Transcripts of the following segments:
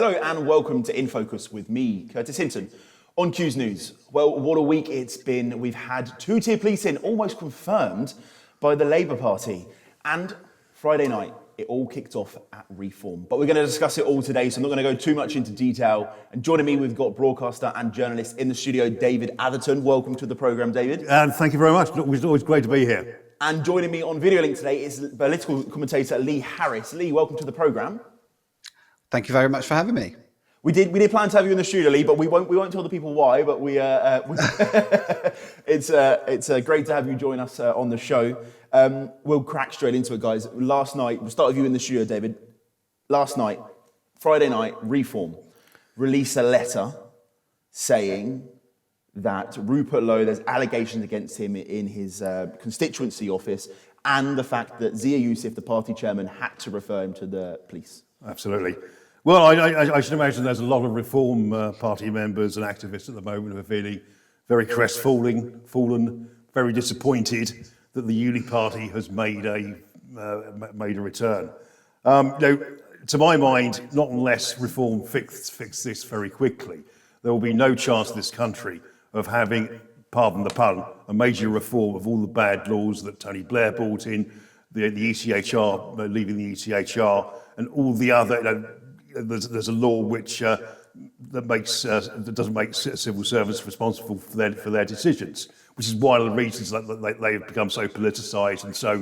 Hello and welcome to In Focus with me, Curtis Hinton. On Q's News, well, what a week it's been. We've had two-tier policing almost confirmed by the Labour Party. And Friday night, it all kicked off at Reform. But we're going to discuss it all today, so I'm not going to go too much into detail. And joining me, we've got broadcaster and journalist in the studio, David Atherton. Welcome to the programme, David. Thank you very much. It's always great to be here. And joining me on video link today is political commentator Lee Harris. Lee, welcome to the programme. Thank you very much for having me. We did plan to have you in the studio, Lee, but we won't tell the people why. But it's great to have you join us on the show. We'll crack straight into it, guys. Last night, we'll start with you in the studio, David. Last night, Friday night, Reform released a letter saying that Rupert Lowe, there's allegations against him in his constituency office, and the fact that Zia Youssef, the party chairman, had to refer him to the police. Absolutely. Well, I should imagine there's a lot of Reform Party members and activists at the moment who are feeling very crestfallen, very disappointed that the Uni Party has made a return. To my mind, not unless Reform fix this very quickly, there will be no chance in this country of having, pardon the pun, a major reform of all the bad laws that Tony Blair brought in, the ECHR, leaving the ECHR, and all the other. There's a law which that doesn't make civil servants responsible for their decisions, which is one of the reasons that they have become so politicised and so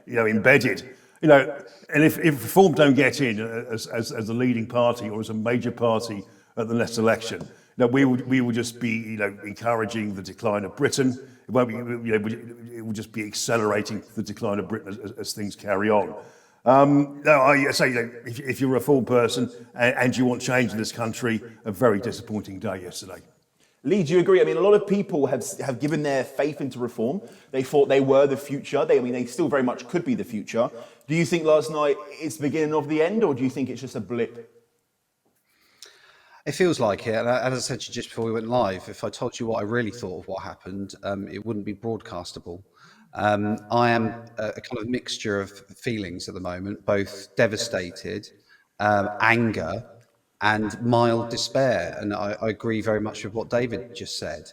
embedded. And if Reform don't get in as the leading party or as a major party at the next election, we will just be encouraging the decline of Britain. It won't be, it will just be accelerating the decline of Britain as things carry on. I say, if you're a Reform person and you want change in this country, a very disappointing day yesterday. Lee, do you agree? I mean, a lot of people have given their faith into Reform. They thought they were the future. They still very much could be the future. Do you think last night it's the beginning of the end, or do you think it's just a blip? It feels like it. And as I said to you just before we went live, if I told you what I really thought of what happened, it wouldn't be broadcastable. I am a kind of mixture of feelings at the moment, both devastated, anger, and mild despair. And I agree very much with what David just said.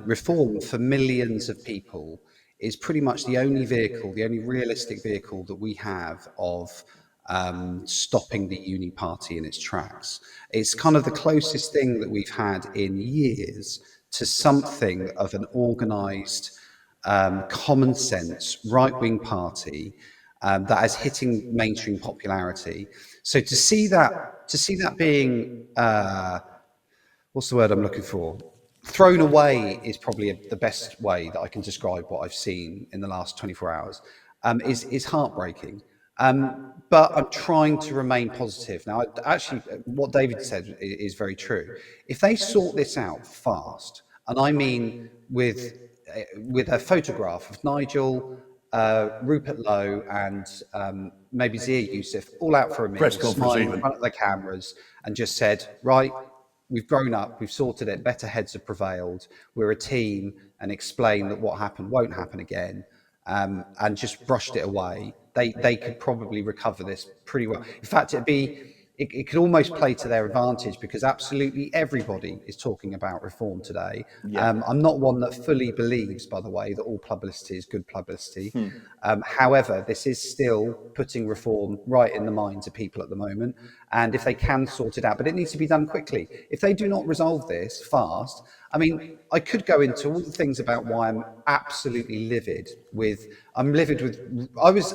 Reform for millions of people is pretty much the only realistic vehicle that we have of stopping the Uni Party in its tracks. It's kind of the closest thing that we've had in years to something of an organised, common sense right-wing party that is hitting mainstream popularity. So to see that being what's the word I'm looking for? Thrown away is probably the best way that I can describe what I've seen in the last 24 hours. Is heartbreaking. But I'm trying to remain positive. Now, actually, what David said is very true. If they sort this out fast, and I mean with a photograph of Nigel, Rupert Lowe, and maybe Zia Youssef all out for a meal, smiling in front of the cameras, and just said, right, we've grown up, we've sorted it, better heads have prevailed, we're a team, and explain that what happened won't happen again, and just brushed it away, they could probably recover this pretty well. In fact, it could almost play to their advantage, because absolutely everybody is talking about Reform today. Yeah. I'm not one that fully believes, by the way, that all publicity is good publicity. However, this is still putting Reform right in the minds of people at the moment. And if they can sort it out, but it needs to be done quickly. If they do not resolve this fast, I mean, I could go into all the things about why I'm absolutely livid with. I was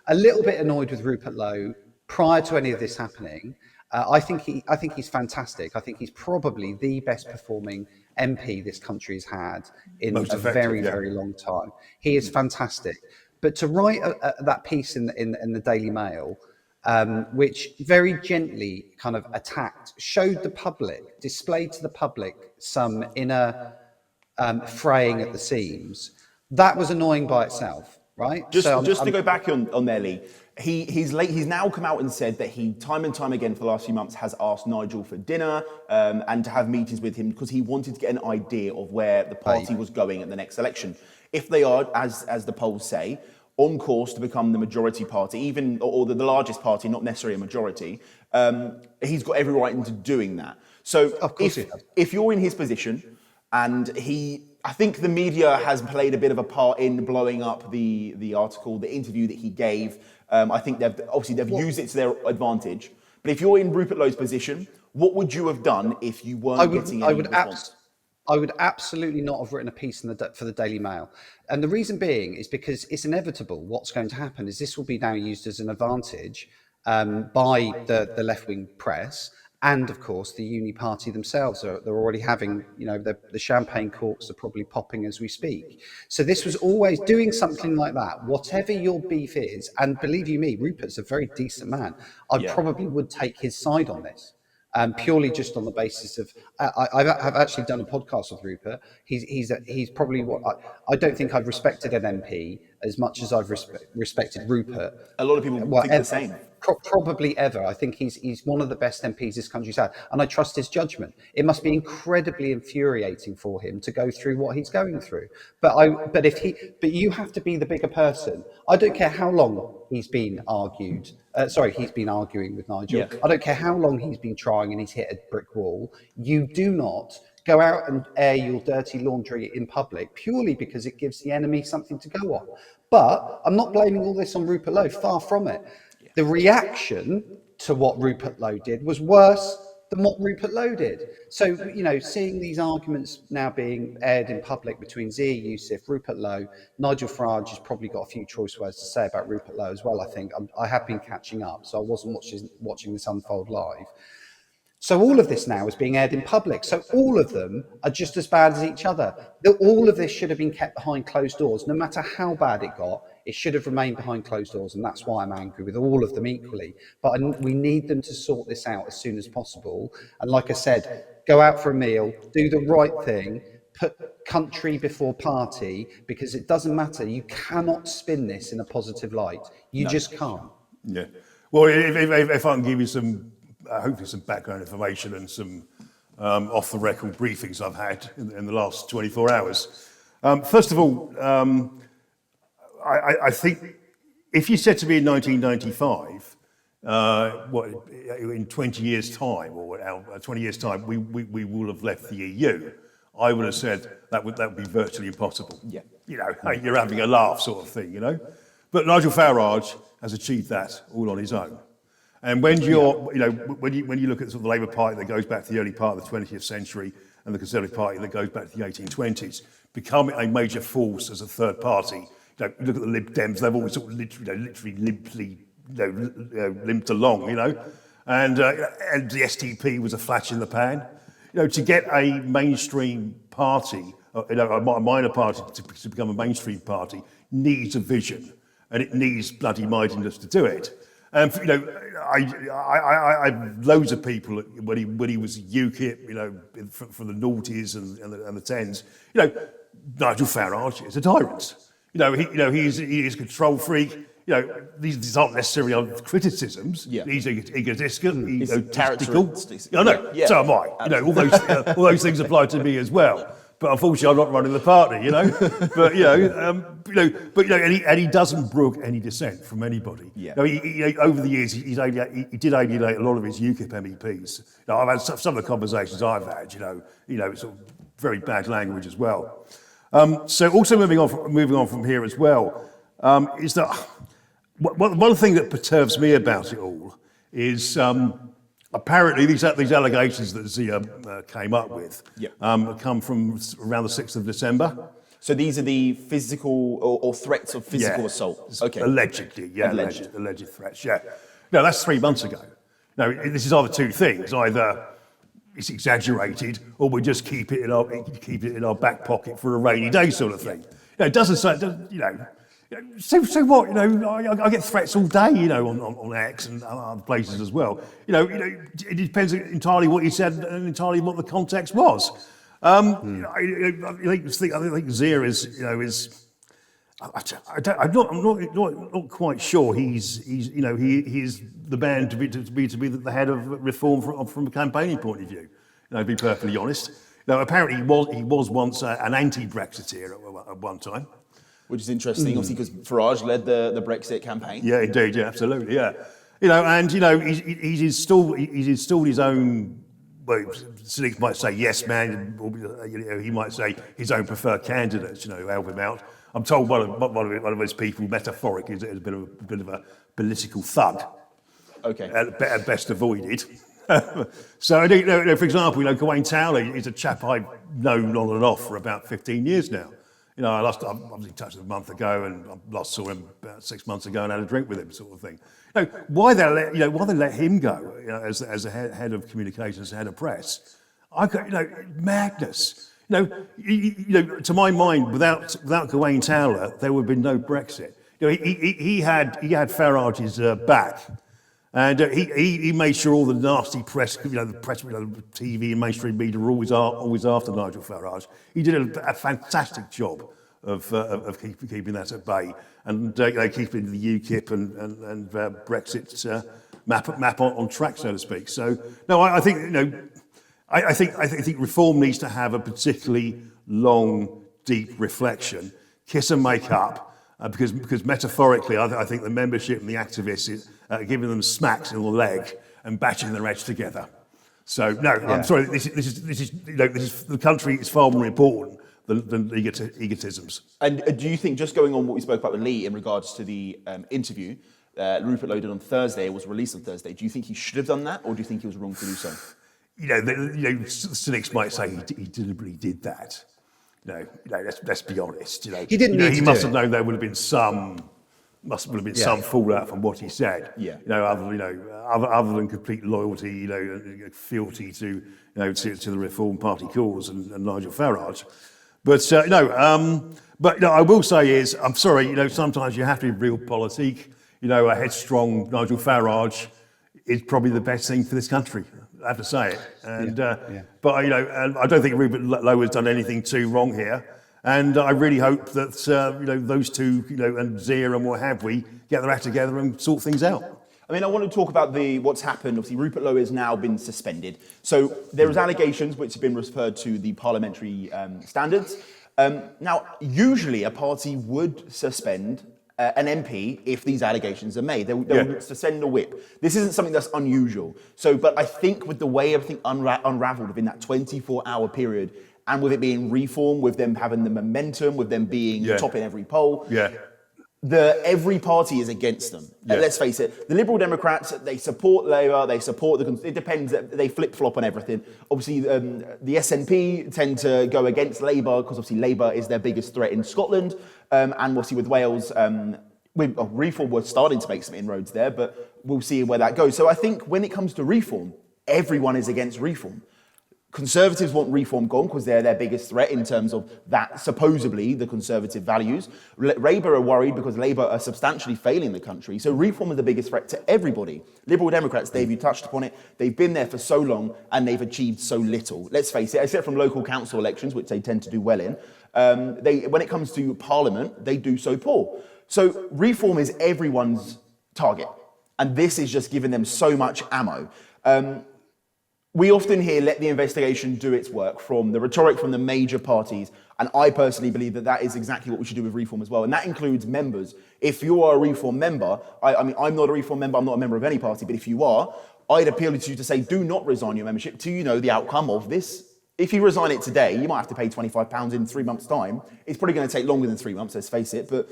a little bit annoyed with Rupert Lowe prior to any of this happening. I think he's fantastic. I think he's probably the best performing MP this country has had in a very long time. He is fantastic. But to write that piece in the Daily Mail, which very gently kind of displayed to the public some inner fraying at the seams, that was annoying by itself, right? Just to go back on there, Lee, he's now come out and said that he time and time again for the last few months has asked Nigel for dinner and to have meetings with him because he wanted to get an idea of where the party was going at the next election. If they are, as the polls say, on course to become the majority party, or the largest party, not necessarily a majority, he's got every right into doing that. So Of course he does. if you're in his position, and I think the media has played a bit of a part in blowing up the article, the interview that he gave. I think they've used it to their advantage. But if you're in Rupert Lowe's position, what would you have done if you weren't getting any response? I would absolutely not have written a piece for the Daily Mail. And the reason being is because it's inevitable. What's going to happen is this will be now used as an advantage by the left-wing press. And of course, the Uni Party themselves they're already having, the champagne corks are probably popping as we speak. So this was always doing something like that, whatever your beef is. And believe you me, Rupert's a very decent man. I probably would take his side on this. Purely just on the basis of, I've actually done a podcast with Rupert. He's probably I don't think I've respected an MP as much as I've respected Rupert. A lot of people think the same. Probably ever. I think he's one of the best MPs this country's had, and I trust his judgment. It must be incredibly infuriating for him to go through what he's going through. But you have to be the bigger person. I don't care how long he's been arguing with Nigel. Yeah. I don't care how long he's been trying and he's hit a brick wall. You do not go out and air your dirty laundry in public purely because it gives the enemy something to go on. But I'm not blaming all this on Rupert Lowe, far from it. The reaction to what Rupert Lowe did was worse than what Rupert Lowe did. So, seeing these arguments now being aired in public between Zia Youssef, Rupert Lowe, Nigel Farage has probably got a few choice words to say about Rupert Lowe as well, I think. I have been catching up, so I wasn't watching this unfold live. So all of this now is being aired in public. So all of them are just as bad as each other. All of this should have been kept behind closed doors. No matter how bad it got, it should have remained behind closed doors. And that's why I'm angry with all of them equally. But we need them to sort this out as soon as possible. And like I said, go out for a meal, do the right thing, put country before party, because it doesn't matter. You cannot spin this in a positive light. You just can't. Yeah. Well, if I can give you hopefully some background information and some off-the-record briefings I've had in the last 24 hours. First of all, I think if you said to me in 1995, in 20 years' time, or 20 years' time, we will have left the EU, I would have said that would be virtually impossible. Yeah. You're having a laugh sort of thing, But Nigel Farage has achieved that all on his own. And when when you look at sort of the Labour Party that goes back to the early part of the 20th century and the Conservative Party that goes back to the 1820s, becoming a major force as a third party, look at the Lib Dems, they've always sort of literally limped along, and the STP was a flash in the pan. To get a mainstream party, a minor party to become a mainstream party needs a vision, and it needs bloody mindedness to do it. And I loads of people when he was UKIP, from the noughties and the tens. Nigel Farage is a tyrant. He is a control freak. These aren't necessarily criticisms. Yeah. He's egotistical, He's egotistical. characteristic. No, Yeah. so am I. All those things apply to me as well. But unfortunately, I'm not running the party, and he doesn't brook any dissent from anybody. Yeah. Over the years, he did alienate a lot of his UKIP MEPs. I've had some of the conversations I've had. Sort of very bad language as well. So also moving on from here as well, is that one thing that perturbs me about it all is. Apparently, these allegations that Zia came up with come from around the 6th of December. So these are the physical or threats of physical assault? Okay. Allegedly, alleged threats, yeah. No, that's 3 months ago. Now, this is either two things. Either it's exaggerated or we just keep it in our back pocket for a rainy day sort of thing. It doesn't say, So what? I get threats all day, on X and other places as well. It depends entirely what you said and entirely what the context was. I think Zia is. I'm not quite sure he is the man to be the head of reform from a campaigning point of view. To be perfectly honest. Apparently he was once an anti-Brexiteer at one time. Which is interesting, obviously, because Farage led the Brexit campaign. Yeah, indeed, yeah, absolutely, yeah. He's installed his own. Well, cynics might say yes man, or, he might say his own preferred candidates, help him out. I'm told one of those people, metaphorically, is a bit of a political thug. Okay. At best avoided. So, for example, Gawain Towley is a chap I've known on and off for about 15 years now. I was in touch with him a month ago, and I last saw him about 6 months ago and had a drink with him, sort of thing. Why they let him go as the head of communications, head of press? Madness. To my mind, without Gawain Towler, there would have been no Brexit. He had Farage's back. And he made sure all the nasty press, the press, TV and mainstream media were always after Nigel Farage. He did a fantastic job of keeping that at bay and keeping the UKIP and Brexit map on track, so to speak. So no, I think I think reform needs to have a particularly long, deep reflection, kiss and make up. Because metaphorically, I think the membership and the activists is giving them smacks in the leg and bashing their heads together. So no, I'm sorry. This is the country is far more important than egotisms. And do you think, just going on what we spoke about with Lee in regards to the interview Rupert Lowe did on Thursday, it was released on Thursday, do you think he should have done that, or do you think he was wrong to do so? The cynics might say he deliberately did that. Let's be honest. He didn't need to he do must it. have known there would have been some fallout from what he said. Yeah. Other than complete loyalty, fealty to the Reform Party cause and Nigel Farage. But I will say is, I'm sorry, sometimes you have to be realpolitik. A headstrong Nigel Farage is probably the best thing for this country. I have to say it, but and I don't think Rupert Lowe has done anything too wrong here, and I really hope that those two, and Zia and what have we, get their act together and sort things out. I mean, I want to talk about what's happened. Obviously, Rupert Lowe has now been suspended. So there is allegations which have been referred to the parliamentary standards. Now, usually a party would suspend an MP if these allegations are made. They would suspend a whip. This isn't something that's unusual. But I think with the way everything unravelled within that 24-hour period, and with it being Reform, with them having the momentum, with them being top in every poll, every party is against them. Let's face it, the Liberal Democrats, they support Labour, they support it depends, they flip-flop on everything. Obviously, the SNP tend to go against Labour because obviously Labour is their biggest threat in Scotland, and obviously with Wales, Reform was starting to make some inroads there, but we'll see where that goes. So I think when it comes to Reform, everyone is against Reform. Conservatives want Reform gone because they're their biggest threat in terms of that, supposedly, the Conservative values. Labour are worried because Labour are substantially failing the country. So Reform is the biggest threat to everybody. Liberal Democrats, Dave, you touched upon it, they've been there for so long and they've achieved so little. Let's face it, except from local council elections, which they tend to do well in, when it comes to Parliament, they do so poor. So Reform is everyone's target. And this is just giving them so much ammo. We often hear, let the investigation do its work, from the rhetoric from the major parties, and I personally believe that is exactly what we should do with Reform as well, and that includes members. If you are a Reform member, I mean, I'm not a Reform member, I'm not a member of any party, but if you are, I'd appeal to you to say, do not resign your membership till you know the outcome of this. If you resign it today, you might have to pay £25 in 3 months' time. It's probably going to take longer than 3 months, let's face it, but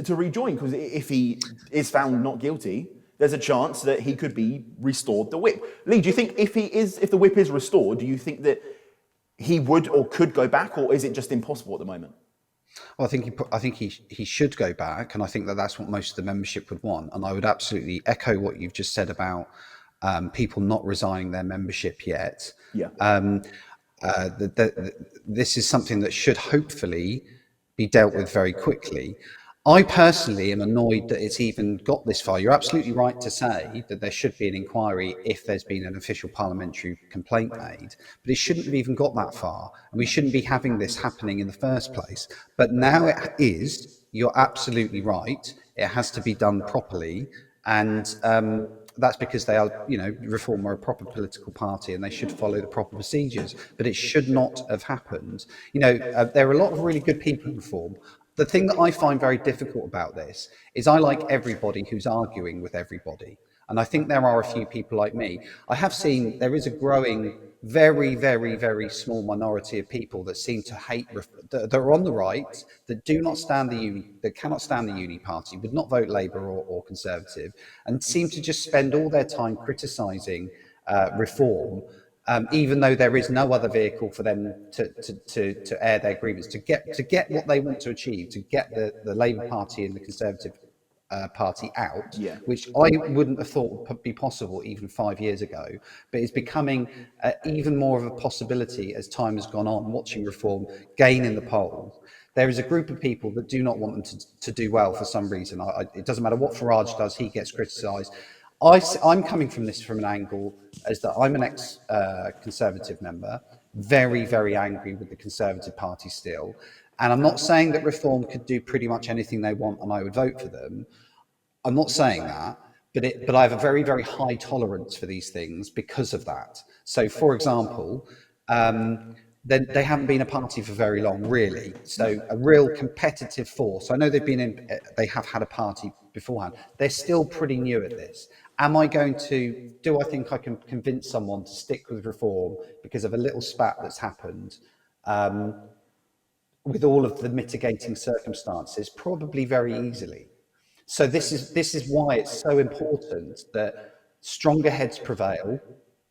to rejoin, because if he is found not guilty, there's a chance that he could be restored the whip. Lee, do you think if the whip is restored, do you think that he would or could go back, or is it just impossible at the moment? Well, I think he should go back, and I think that's what most of the membership would want. And I would absolutely echo what you've just said about people not resigning their membership yet. Yeah. This is something that should hopefully be dealt with very quickly. I personally am annoyed that it's even got this far. You're absolutely right to say that there should be an inquiry if there's been an official parliamentary complaint made, but it shouldn't have even got that far. And we shouldn't be having this happening in the first place. But now it is, you're absolutely right. It has to be done properly. And that's because they are, Reform are a proper political party and they should follow the proper procedures. But it should not have happened. There are a lot of really good people in Reform. The thing that I find very difficult about this is I like everybody who's arguing with everybody. And I think there are a few people like me. I have seen there is a growing, very, very, very small minority of people that seem to hate, that are on the right, that do not stand the uni, that cannot stand the uni party, would not vote Labour or Conservative, and seem to just spend all their time criticising reform, even though there is no other vehicle for them to air their grievance, to get what they want to achieve, to get the Labour Party and the Conservative Party out, Yeah. which I wouldn't have thought would be possible even 5 years ago, but is becoming even more of a possibility as time has gone on, watching reform gain in the polls. There is a group of people that do not want them to do well for some reason. It doesn't matter what Farage does, he gets criticised. I'm coming from this from an angle as that I'm an ex-Conservative member, very, very angry with the Conservative Party still. And I'm not saying that Reform could do pretty much anything they want and I would vote for them. I'm not saying that, but I have a very, very high tolerance for these things because of that. So, for example, then they haven't been a party for very long, really. So, a real competitive force. I know they have had a party beforehand. They're still pretty new at this. Do I think I can convince someone to stick with Reform because of a little spat that's happened? With all of the mitigating circumstances, probably very easily. So this is why it's so important that stronger heads prevail.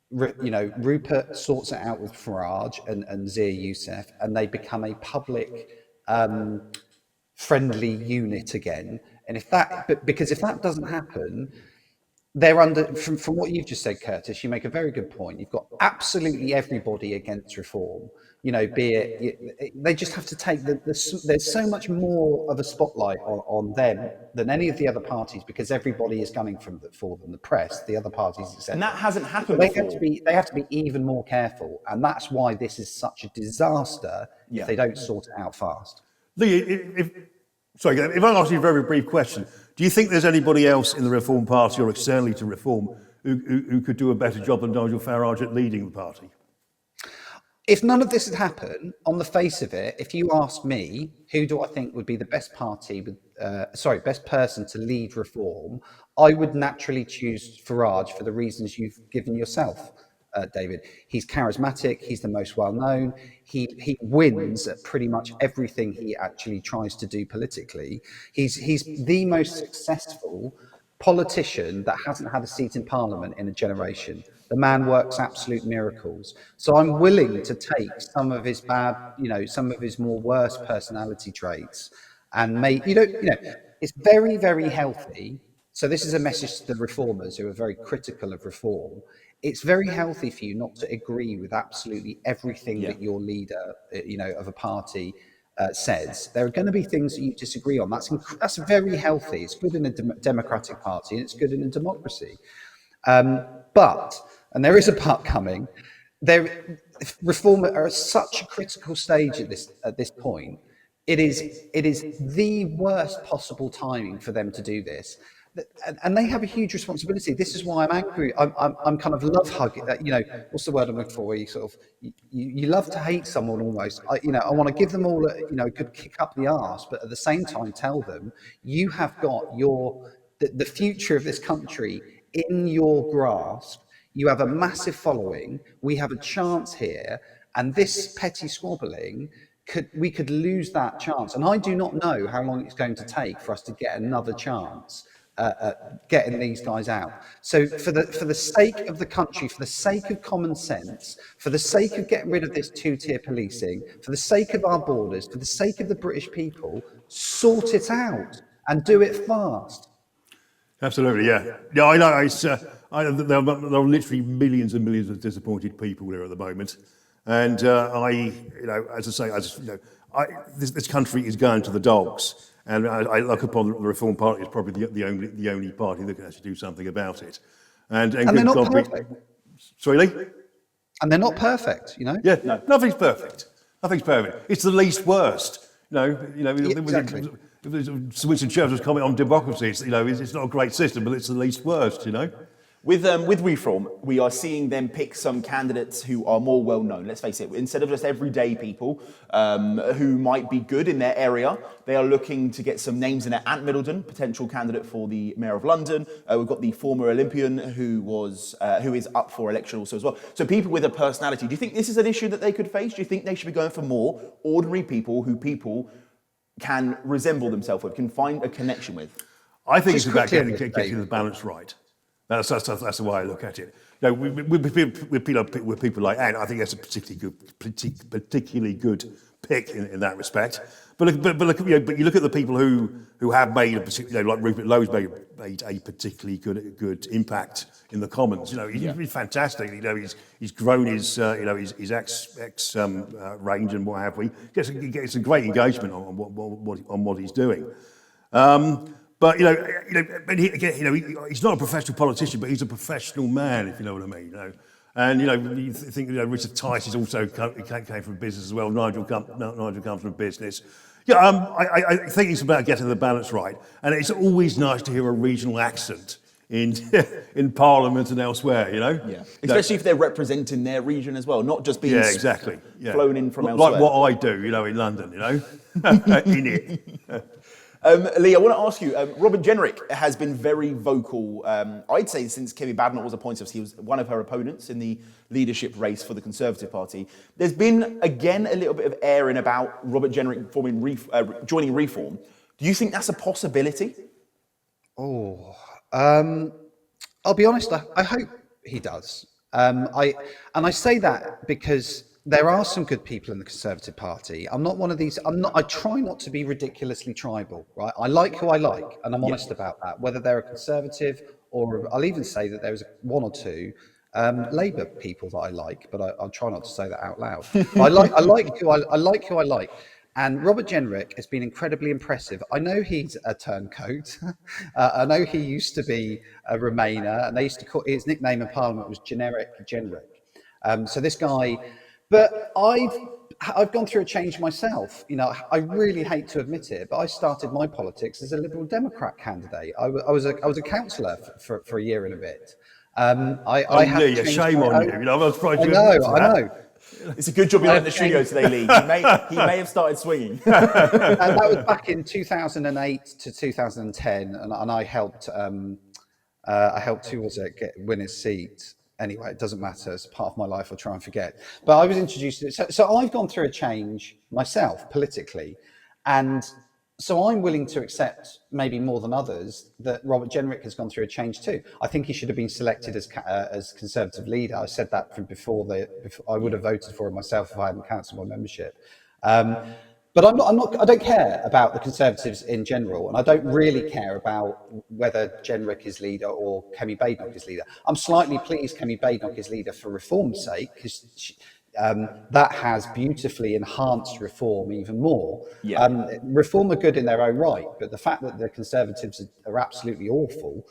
Rupert sorts it out with Farage and Zia Youssef, and they become a public friendly unit again. And because if that doesn't happen, they're under, from what you've just said, Curtis, you make a very good point. You've got absolutely everybody against reform, they just have to take there's so much more of a spotlight on them than any of the other parties, because everybody is gunning for them, the press, the other parties, etc. And that hasn't happened They before. have to be even more careful, and that's why this is such a disaster if they don't sort it out fast. Lee, if I ask you a very brief question, do you think there's anybody else in the Reform Party or externally to Reform who could do a better job than Nigel Farage at leading the party? If none of this had happened, on the face of it, if you ask me, who do I think would be the best best person to lead Reform, I would naturally choose Farage for the reasons you've given yourself, David. He's charismatic. He's the most well-known. He wins at pretty much everything he actually tries to do politically. He's the most successful politician that hasn't had a seat in Parliament in a generation. The man works absolute miracles. So I'm willing to take some of his some of his more worst personality traits and it's very, very healthy. So this is a message to the reformers who are very critical of reform. It's very healthy for you not to agree with absolutely everything that your leader, of a party says. There are going to be things that you disagree on. That's very healthy. It's good in a democratic party, and it's good in a democracy. And there is a part coming. Reform are at such a critical stage at this point. It is the worst possible timing for them to do this. And they have a huge responsibility. This is why I'm angry. I'm kind of love hugging. What's the word I'm looking for? Where you sort of you love to hate someone almost. I want to give them all a good kick up the arse, but at the same time tell them you have got the future of this country in your grasp. You have a massive following. We have a chance here, and this petty squabbling we could lose that chance. And I do not know how long it's going to take for us to get another chance. Getting these guys out. So for the sake of the country, for the sake of common sense, for the sake of getting rid of this two-tier policing, for the sake of our borders, for the sake of the British people, sort it out and do it fast. Absolutely, yeah. Yeah, I know. There are literally millions and millions of disappointed people here at the moment, and this country is going to the dogs. And I look upon the Reform Party as probably the only party that can actually do something about it. And they're not perfect. Sorry, Lee? And they're not perfect, Yeah, no, nothing's perfect. Nothing's perfect. It's the least worst. Exactly. Winston Churchill's comment on democracy. It's not a great system, but it's the least worst. With Reform, we are seeing them pick some candidates who are more well known. Let's face it, instead of just everyday people who might be good in their area, they are looking to get some names in there. Ant Middleton, potential candidate for the Mayor of London. We've got the former Olympian who is up for election also as well. So people with a personality. Do you think this is an issue that they could face? Do you think they should be going for more ordinary people who people can resemble themselves with, can find a connection with? I think Just it's about quickly getting the balance right. That's the way I look at it. You know, with people like Ant, I think that's a particularly good pick in that respect. But you look at the people who have made a particular, like Rupert Lowe's made a particularly good impact in the Commons. You know, he's been fantastic. You know, he's grown his X range and what have we. He gets a great engagement on what he's doing. But he's not a professional politician, but he's a professional man, if you know what I mean. You know, and you think Richard Tice is also came from business as well. Nigel comes from business. Yeah, I think it's about getting the balance right, and it's always nice to hear a regional accent in Parliament and elsewhere. You know, Especially if they're representing their region as well, not just being exactly flown in from elsewhere. Like what I do, in London. In it. Lee, I want to ask you, Robert Jenrick has been very vocal, I'd say since Kemi Badenoch was appointed. He was one of her opponents in the leadership race for the Conservative Party. There's been, again, a little bit of airing about Robert Jenrick joining Reform. Do you think that's a possibility? I'll be honest, I hope he does. I say that because there are some good people in the Conservative Party. I'm not one of these. I try not to be ridiculously tribal, right? I like who I like, and I'm honest about that. Whether they're a Conservative or I'll even say that there's one or two Labour people that I like, but I'll try not to say that out loud. I like who I like. And Robert Jenrick has been incredibly impressive. I know he's a turncoat. I know he used to be a Remainer, and they used to call his nickname in Parliament was Generic Jenrick. So this guy. But I've gone through a change myself. I really hate to admit it, but I started my politics as a Liberal Democrat candidate. I was a councillor for a year and a bit. Shame on you. I'm surprised you. I know. It's a good job you're not in the studio today, Lee. He may have started swinging. That was back in 2008 to 2010, and I helped. Who was it? Win his seat. Anyway, it doesn't matter. It's part of my life. I'll try and forget. But I was introduced to it. So I've gone through a change myself politically. And so I'm willing to accept, maybe more than others, that Robert Jenrick has gone through a change too. I think he should have been selected as Conservative leader. I said that from before I would have voted for him myself if I hadn't cancelled my membership. But I don't care about the Conservatives in general, and I don't really care about whether Jenrick is leader or Kemi Badenoch is leader. I'm slightly pleased Kemi Badenoch is leader for Reform's sake, because that has beautifully enhanced Reform even more. Reform are good in their own right, but the fact that the Conservatives are absolutely awful,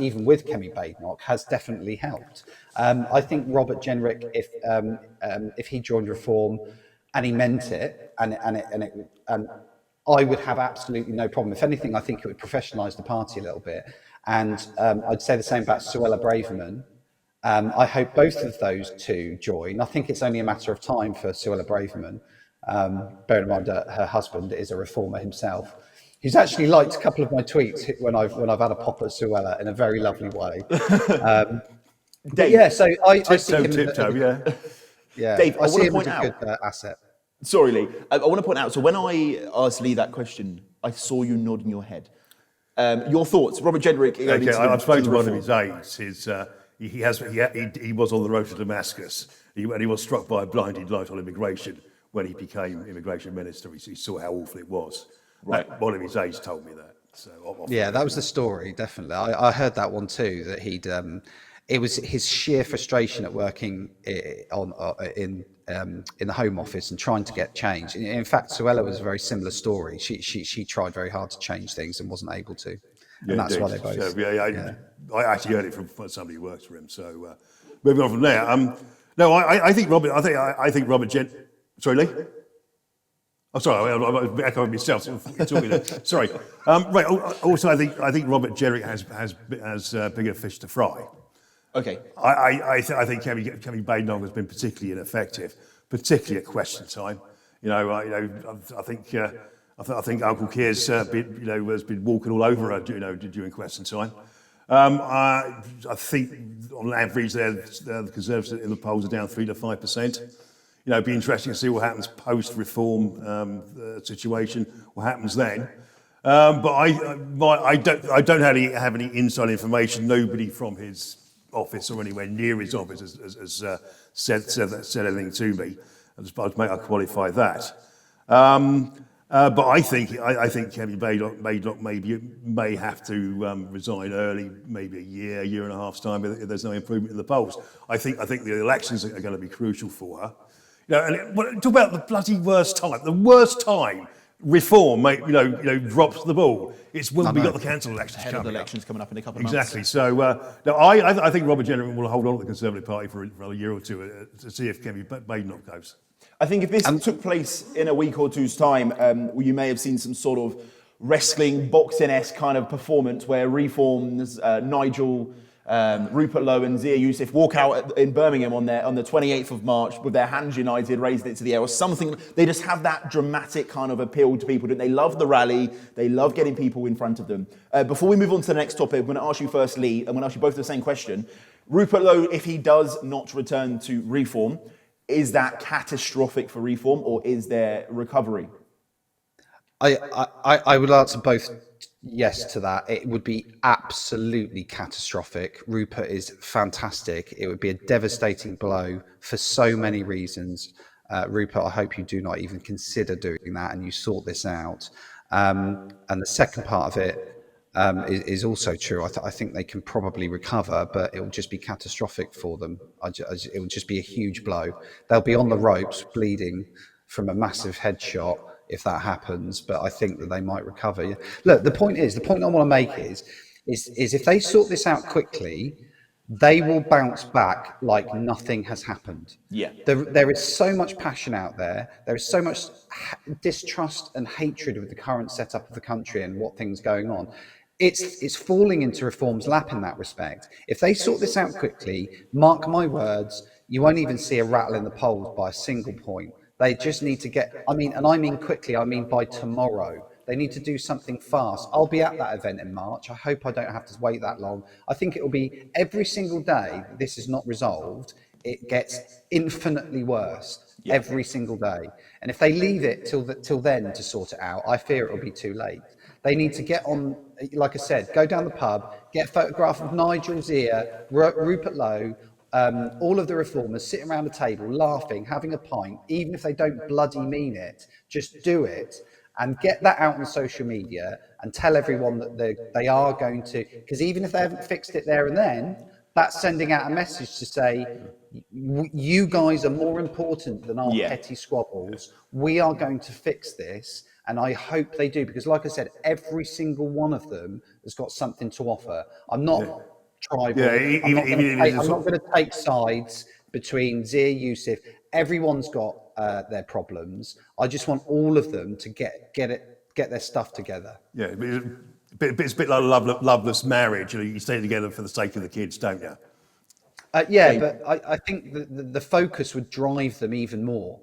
even with Kemi Badenoch, has definitely helped. I think Robert Jenrick, if he joined Reform, and he meant it, and I would have absolutely no problem. If anything, I think it would professionalise the party a little bit. And I'd say the same about Suella Braverman. I hope both of those two join. I think it's only a matter of time for Suella Braverman. Bear in mind that her husband is a reformer himself. He's actually liked a couple of my tweets when I've had a pop at Suella in a very lovely way. So I see him. Tiptoe, yeah. Dave, I see him point as a out. good asset. Sorry, Lee. I want to point out. So when I asked Lee that question, I saw you nodding your head. Your thoughts, Robert Jenrick. Okay, I've spoken to one of his aides. He was on the road to Damascus, and he was struck by a blinding light on immigration when he became immigration minister. He saw how awful it was. Right. One of his aides told me that. So that was the story. Definitely, I heard that one too. That it was his sheer frustration at working in the Home Office and trying to get change. In fact, Suella was a very similar story. She tried very hard to change things and wasn't able to, and that's why they both. I actually heard it from somebody who works for him. So moving on from there. I think Robert Sorry, Lee. I'm sorry, I'm echoing myself. Talking there. Sorry. Right. Also, I think Robert Jenrick has bigger fish to fry. Okay. I think Kevin Badenoch has been particularly ineffective, particularly at question time. I think Uncle Keir's has been walking all over her, during question time. I think on average, the Conservatives in the polls are down 3 to 5%. It'd be interesting to see what happens post-reform situation, what happens then. But I don't have any inside information. Nobody from his office or anywhere near his office has said anything to me. I qualify that. But I think Kevin Badenoch may have to resign early, maybe a year and a half's time if there's no improvement in the polls. I think the elections are going to be crucial for her. Talk about the bloody worst time. The worst time reform, drops the ball. It's when we got the council elections Head of the elections coming up in a couple of months. Exactly. So I think Robert Jenner will hold on to the Conservative Party for a year or two to see if Kevin Badenoch goes. I think if this took place in a week or two's time, you may have seen some sort of wrestling, boxing-esque kind of performance where Reform's Nigel, Rupert Lowe and Zia Youssef walk out in Birmingham on the 28th of March with their hands united, raising it to the air or something. They just have that dramatic kind of appeal to people. They love the rally. They love getting people in front of them. Before we move on to the next topic, I'm going to ask you first, Lee, and I'm going to ask you both the same question. Rupert Lowe, if he does not return to Reform, is that catastrophic for Reform or is there recovery? I would answer both yes to that. It would be absolutely catastrophic. Rupert is fantastic. It would be a devastating blow for so many reasons. Rupert, I hope you do not even consider doing that and you sort this out. And the second part of it is also true. I think they can probably recover, but it will just be catastrophic for them. It will just be a huge blow. They'll be on the ropes, bleeding from a massive headshot if that happens. But I think that they might recover. Yeah. Look, the point I want to make is if they sort this out quickly, they will bounce back like nothing has happened. Yeah. There is so much passion out there. There is so much distrust and hatred with the current setup of the country and what things going on. It's falling into Reform's lap in that respect. If they sort this out quickly, mark my words, you won't even see a rattle in the polls by a single point. They just need to get, I mean quickly, I mean by tomorrow. They need to do something fast. I'll be at that event in March. I hope I don't have to wait that long. I think it will be every single day this is not resolved, it gets infinitely worse every single day. And if they leave it till then to sort it out, I fear it will be too late. They need to get on, like I said, go down the pub, get a photograph of Nigel, Zia, Rupert Lowe, all of the reformers sitting around a table, laughing, having a pint, even if they don't bloody mean it, just do it and get that out on social media and tell everyone that they are going to, because even if they haven't fixed it there and then, that's sending out a message to say, you guys are more important than our petty squabbles. We are going to fix this. And I hope they do, because like I said, every single one of them has got something to offer. I'm not tribal. I'm not going to take sides between Zia, Youssef. Everyone's got their problems. I just want all of them to get their stuff together. Yeah, it's a bit like a loveless marriage. You stay together for the sake of the kids, don't you? But I think the focus would drive them even more.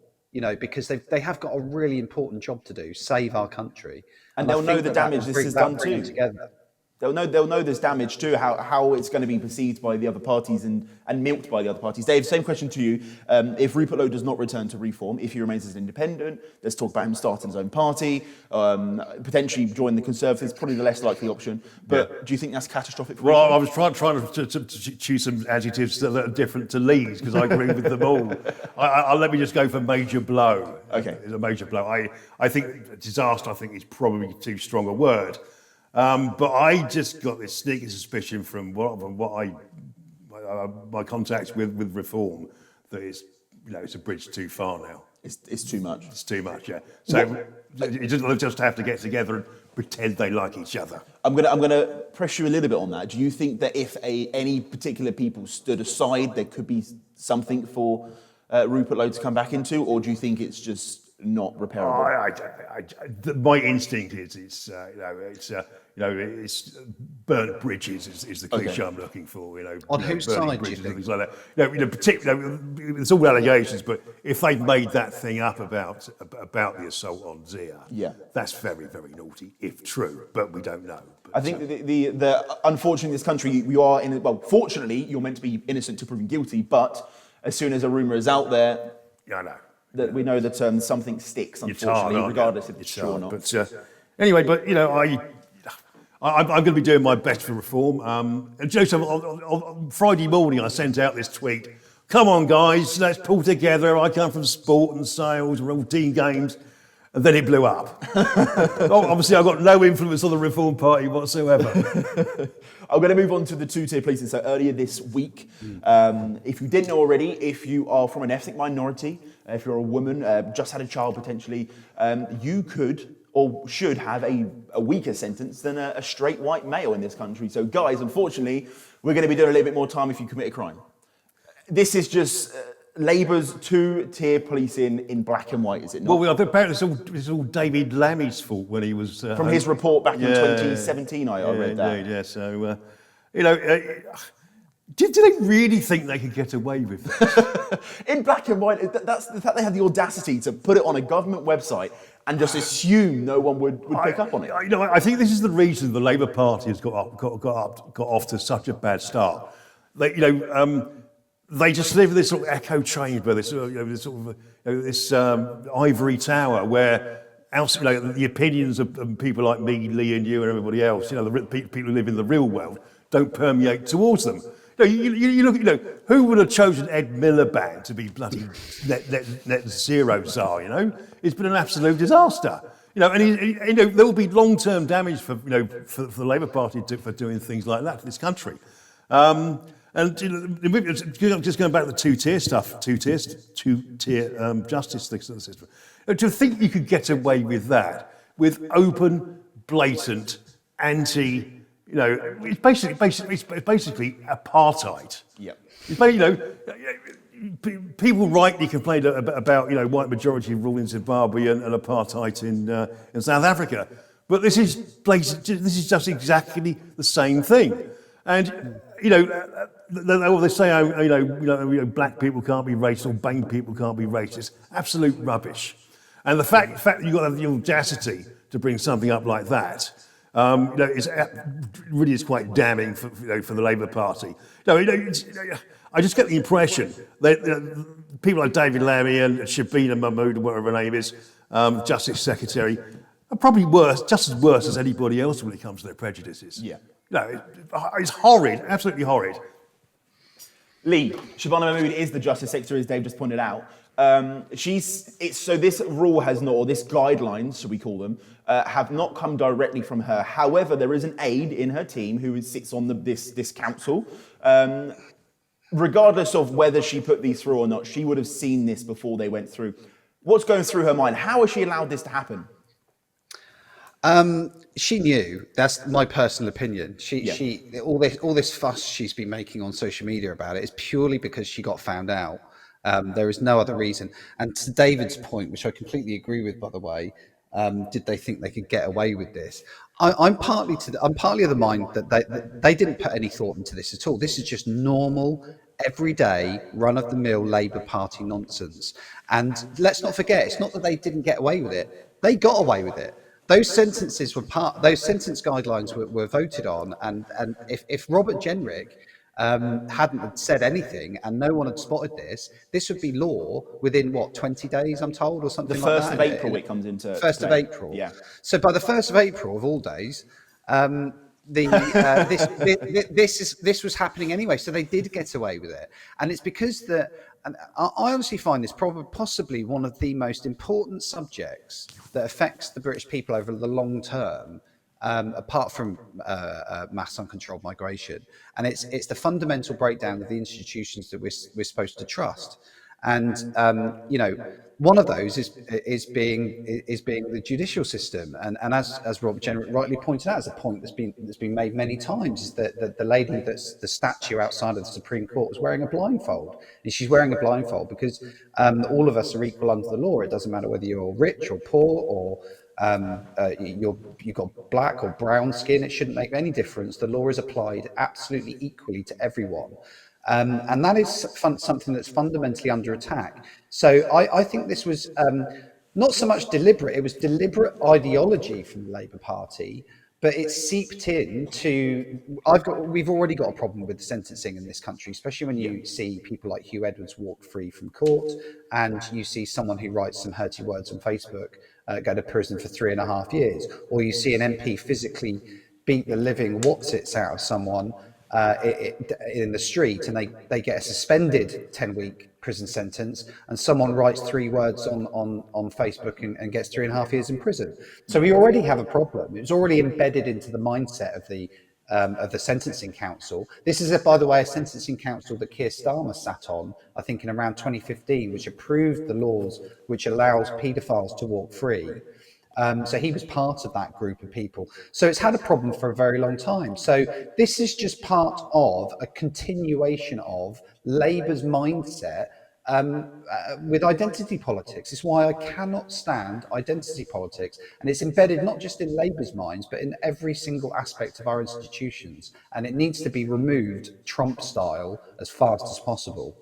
Because they have got a really important job to do, save our country. And they'll know the damage this has done too. Together. They'll know there's damage too, how it's going to be perceived by the other parties and milked by the other parties. Dave, same question to you. If Rupert Lowe does not return to Reform, if he remains as an independent, let's talk about him starting his own party, potentially join the Conservatives, probably the less likely option. But do you think that's catastrophic for Reform? Well, I was trying to choose some adjectives that are different to Lee's, because I agree with them all. I'll let me just go for major blow. Okay. It's a major blow. I think disaster, is probably too strong a word. But I just got this sneaky suspicion from my contacts with Reform that it's a bridge too far now. It's too much. It's too much, yeah. So they'll just have to get together and pretend they like each other. I'm gonna press you a little bit on that. Do you think that if any particular people stood aside, there could be something for Rupert Lowe to come back into, or do you think it's just not repairable? My instinct is it's burnt bridges is the cliche I'm looking for. On whose burning side do you bridges and think? things like that. Particularly, it's all allegations, but if they've made that thing up about the assault on Zia, that's very, very naughty, if true. But we don't know. I think the unfortunately in this country we are in. Well, fortunately, you're meant to be innocent to proven guilty, but as soon as a rumor is out there, I know. That we know that something sticks, unfortunately, regardless if it's true or not. But anyway, I'm going to be doing my best for reform. And Joseph, on Friday morning, I sent out this tweet. Come on, guys, let's pull together. I come from sport and sales, we're all team games. And then it blew up. Obviously, I've got no influence on the Reform Party whatsoever. I'm going to move on to the two-tier policing. So earlier this week, if you didn't know already, if you are from an ethnic minority, if you're a woman, just had a child potentially, you could or should have a weaker sentence than a straight white male in this country. So guys, unfortunately, we're going to be doing a little bit more time if you commit a crime. This is just Labour's two-tier policing in black and white, is it not? Well, apparently it's all David Lammy's fault when he was... From his report back in 2017, I read that. Indeed, yeah. So, do they really think they could get away with this? In black and white, that's the fact they had the audacity to put it on a government website and just assume no one would pick up on it. I think this is the reason the Labour Party has got off to such a bad start. They just live in this sort of echo chamber, this ivory tower where the opinions of people like me, Lee, and you, and everybody else, the people who live in the real world, don't permeate towards them. You look, who would have chosen Ed Miliband to be bloody net zero czar? It's been an absolute disaster. And there will be long-term damage for the Labour Party for doing things like that to this country. And just going back to the two-tier stuff, two-tier justice system. To think you could get away with that, with open, blatant, anti, it's basically apartheid. Yeah. People rightly complain about white majority rule in Zimbabwe and apartheid in South Africa, but this is blatant. This is just exactly the same thing, and they say black people can't be racist or bank people can't be racist. Absolute rubbish. And the fact that you've got the audacity to bring something up like that, is quite damning for the Labour Party. I just get the impression that people like David Lammy and Shabina Mahmood, or whatever her name is, Justice Secretary, are probably just as worse as anybody else when it comes to their prejudices. Yeah. It's horrid, absolutely horrid. Lee, Shabana Mahmood is the Justice Secretary, as Dave just pointed out. So this rule has not, or this guidelines, should we call them, have not come directly from her. However, there is an aide in her team who sits on this council. Regardless of whether she put these through or not, she would have seen this before they went through. What's going through her mind? How has she allowed this to happen? She knew. That's my personal opinion. All this fuss she's been making on social media about it is purely because she got found out. There is no other reason. And to David's point, which I completely agree with, by the way, did they think they could get away with this? I'm partly of the mind that they didn't put any thought into this at all. This is just normal, everyday, run-of-the-mill Labour Party nonsense. And let's not forget, it's not that they didn't get away with it; they got away with it. Those sentence guidelines were voted on, and if Robert Jenrick hadn't said anything and no one had spotted this would be law within 20 days, I'm told, or something like that. The 1st of April it comes into 1st of April. Yeah. So by the 1st of April of all days, this was happening anyway. So they did get away with it, and it's because and I honestly find this possibly one of the most important subjects that affects the British people over the long term, apart from mass uncontrolled migration. And it's the fundamental breakdown of the institutions that we're supposed to trust. And one of those is being the judicial system, and as Rob Jenrick rightly pointed out, as a point that's been made many times, is that the lady that's the statue outside of the Supreme Court is wearing a blindfold, and she's wearing a blindfold because all of us are equal under the law. It doesn't matter whether you're rich or poor or you've got black or brown skin. It shouldn't make any difference. The law is applied absolutely equally to everyone. And that is something that's fundamentally under attack. So I think this was not so much deliberate, it was deliberate ideology from the Labour Party, but it seeped into, we've already got a problem with sentencing in this country, especially when you see people like Hugh Edwards walk free from court, and you see someone who writes some hurty words on Facebook go to prison for 3.5 years, or you see an MP physically beat the living whatsits out of someone in the street, and they get a suspended 10-week prison sentence, and someone writes 3 words on Facebook and gets 3.5 years in prison. So we already have a problem. It was already embedded into the mindset of the sentencing council. This is, by the way, a sentencing council that Keir Starmer sat on, I think in around 2015, which approved the laws which allows paedophiles to walk free. So he was part of that group of people. So it's had a problem for a very long time. So this is just part of a continuation of Labour's mindset with identity politics. It's why I cannot stand identity politics. And it's embedded not just in Labour's minds, but in every single aspect of our institutions. And it needs to be removed Trump style as fast as possible.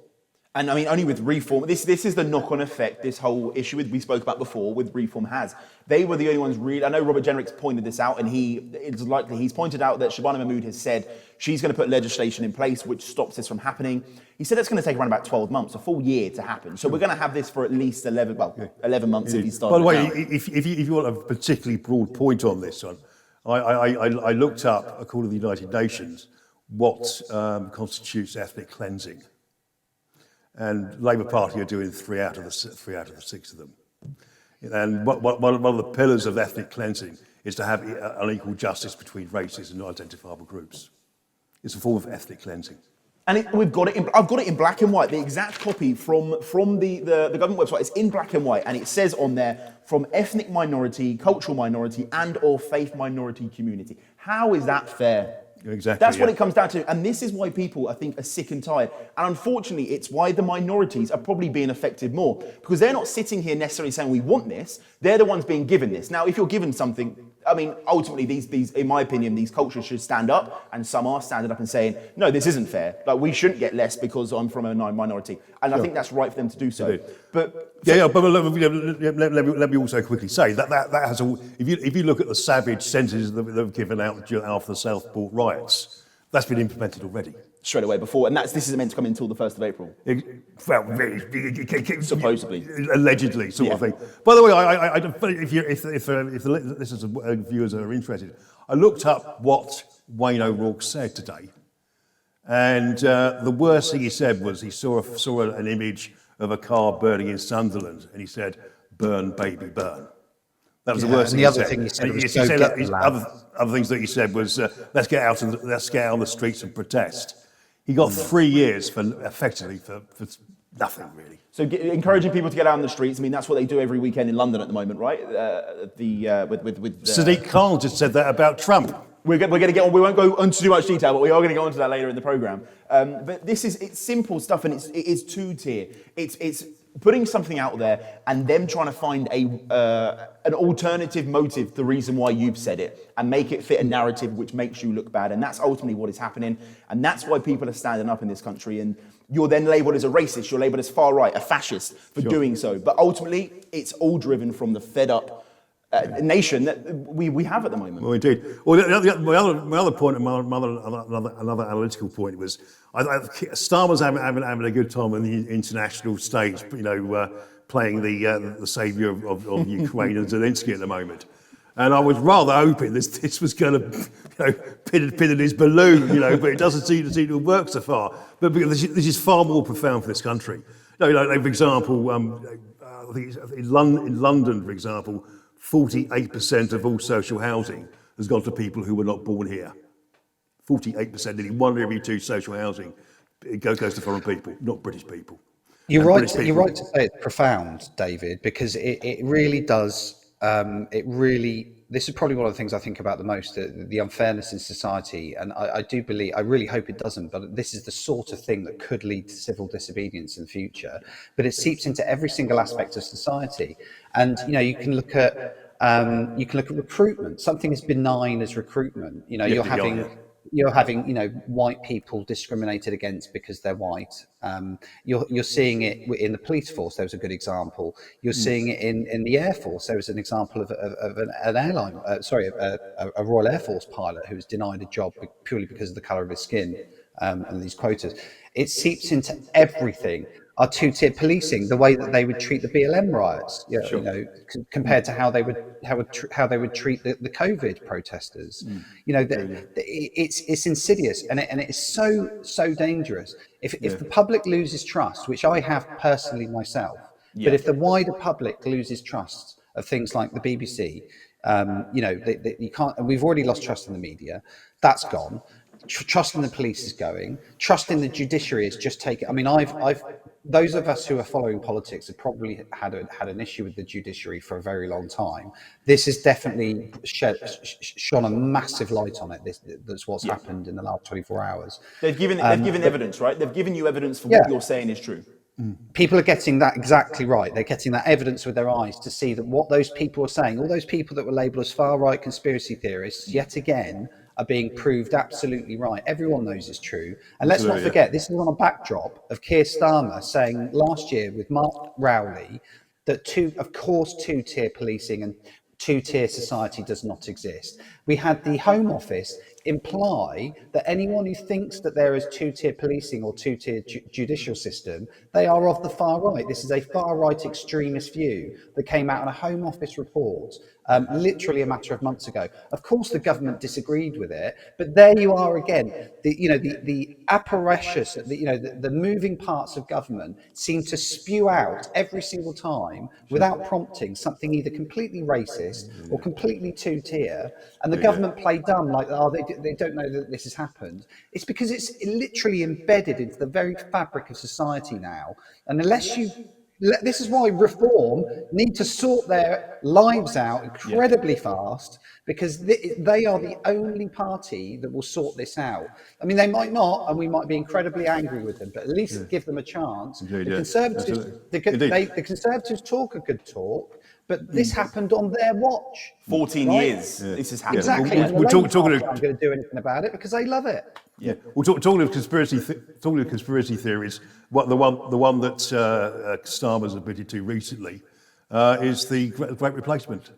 And I mean, only with reform, this is the knock-on effect this whole issue we spoke about before with reform has. They were the only ones really, I know Robert Jenrick's pointed this out, and he's pointed out that Shabana Mahmood has said she's going to put legislation in place which stops this from happening. He said it's going to take around about 12 months, a full year to happen. So we're going to have this for at least 11 months if he starts. By the way, if you want a particularly broad point on this one, I looked up, according to the United Nations, what constitutes ethnic cleansing. And Labour Party are doing 3 out of the 6 of them. And one of the pillars of ethnic cleansing is to have unequal justice between races and identifiable groups. It's a form of ethnic cleansing. And I've got it in black and white. The exact copy from the government website is in black and white, and it says on there, from ethnic minority, cultural minority, and or faith minority community. How is that fair? Exactly. That's what it comes down to. And this is why people, I think, are sick and tired. And unfortunately, it's why the minorities are probably being affected more. Because they're not sitting here necessarily saying, we want this. They're the ones being given this. Now, if you're given something, I mean, ultimately, these, in my opinion, these cultures should stand up. And some are standing up and saying, no, this isn't fair. Like, we shouldn't get less because I'm from a minority. And I think that's right for them to do so. But let me also quickly say that has all. If you look at the savage sentences that they've given out after the Southport riots, that's been implemented already. Straight away before, and this isn't meant to come in until the 1st of April. Well, supposedly, allegedly, sort of thing. By the way, if the listeners and viewers are interested, I looked up what Wayne O'Rourke said today, and the worst thing he said was he saw an image of a car burning in Sunderland, and he said, "Burn, baby, burn." That was the worst thing he said. Thing he said other things that he said was, let's get out on the streets and protest. He got 3 years for nothing, really. So encouraging people to get out on the streets. I mean, that's what they do every weekend in London at the moment, right? Sadiq Khan just said that about Trump. We're going to get on. We won't go into too much detail, but we are going to go into that later in the programme. But it's simple stuff, and it is two-tier. It's putting something out there and them trying to find an alternative motive, the reason why you've said it, and make it fit a narrative which makes you look bad. And that's ultimately what is happening. And that's why people are standing up in this country. And you're then labelled as a racist, you're labelled as far right, a fascist for doing so. But ultimately, it's all driven from the fed up nation that we have at the moment. Well, indeed. Well, my other point, another analytical point was, Starmer's having a good time on the international stage, playing the saviour of Ukraine and Zelensky at the moment. And I was rather hoping this was going to, pin in his balloon, but it doesn't seem to work so far. But this is far more profound for this country. For example, I think in London, for example, 48% of all social housing has gone to people who were not born here. 48%, nearly 1 in every 2 social housing goes to foreign people, not British people. You're and right. British You're people. right to say it's profound, David, because it really does. It really. This is probably one of the things I think about the most: the unfairness in society, and I do believe. I really hope it doesn't, but this is the sort of thing that could lead to civil disobedience in the future. But it seeps into every single aspect of society, and you can look at recruitment. Something as benign as recruitment. Yeah, yeah. You're having white people discriminated against because they're white. You're seeing it in the police force. There was a good example. You're seeing it in the Air Force. There was an example of an airline, a Royal Air Force pilot who was denied a job purely because of the colour of his skin, and these quotas. It seeps into everything. Our two-tier policing, the way that they would treat the BLM riots, compared to how they would treat the COVID protesters. It's insidious, and it is so dangerous. If the public loses trust, which I have personally myself, but if the wider public loses trust of things like the BBC, you can't. And we've already lost trust in the media. That's gone. Trust in the police is going. Trust in the judiciary is just taken. I mean, I've those of us who are following politics have probably had an issue with the judiciary for a very long time. This has definitely shone a massive light on it. That's what's happened in the last 24 hours. They've given evidence, right? They've given you evidence for Yeah. what you're saying is true. People are getting that exactly right. They're getting that evidence with their eyes to see that what those people are saying, all those people that were labelled as far-right conspiracy theorists, yet again, are being proved absolutely right. Everyone knows it's true. And let's not forget, this is on a backdrop of Keir Starmer saying last year with Mark Rowley that two-tier policing and two-tier society does not exist. We had the Home Office imply that anyone who thinks that there is two-tier policing or two-tier judicial system, they are of the far right. This is a far-right extremist view that came out in a Home Office report literally a matter of months ago. Of course, the government disagreed with it, but there you are again. The apparatus, the moving parts of government seem to spew out every single time without prompting something either completely racist or completely two-tier, and the government play dumb like, they don't know that this has happened. It's because it's literally embedded into the very fabric of society now, and this is why Reform need to sort their lives out incredibly fast, because they are the only party that will sort this out. I mean, they might not, and we might be incredibly angry with them, but at least give them a chance. Indeed, The Conservatives, Indeed. the Conservatives talk a good talk, but this happened on their watch. 14 Right? years this has happened. Exactly. We're And the Labour talking Party aren't going to do anything about it because they love it. Yeah. Well, talking of conspiracy theories, the one that Starmer's admitted to recently is the Great Replacement.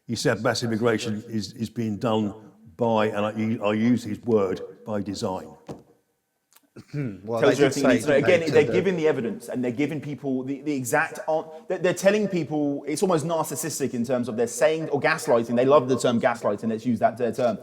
He said mass immigration is being done by, and I use his word, by design. Well, Tells you they did everything you need to know. Again, say they're that- giving the evidence and they're giving people the exact. They're telling people it's almost narcissistic in terms of they're saying, or gaslighting. They love the term gaslighting. Let's use that term.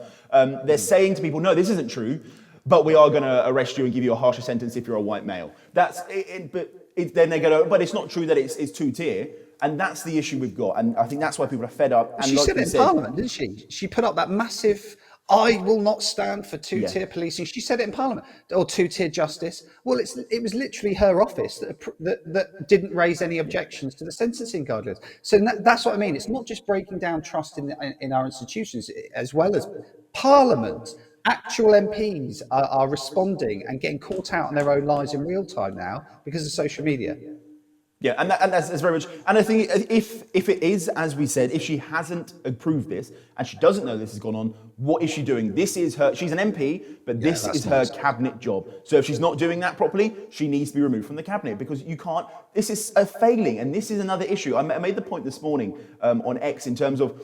They're saying to people, no, this isn't true, but we are going to arrest you and give you a harsher sentence if you're a white male. That's it, then they go, but it's not true that it's two-tier. And that's the issue we've got. And I think that's why people are fed up. And She like said you it in Parliament, didn't she? She put up that massive, I will not stand for two-tier policing. She said it in Parliament, or two-tier justice. Well, it was literally her office that didn't raise any objections to the sentencing guidelines. So that's what I mean. It's not just breaking down trust in our institutions, as well as Parliament. Actual MPs are responding and getting caught out in their own lies in real time now because of social media. Yeah, and that's very much. And I think if it is, as we said, if she hasn't approved this and she doesn't know this has gone on, what is she doing? This is her. She's an MP, but this is her cabinet job. So if she's not doing that properly, she needs to be removed from the cabinet because you can't. This is a failing, and this is another issue. I made the point this morning on X in terms of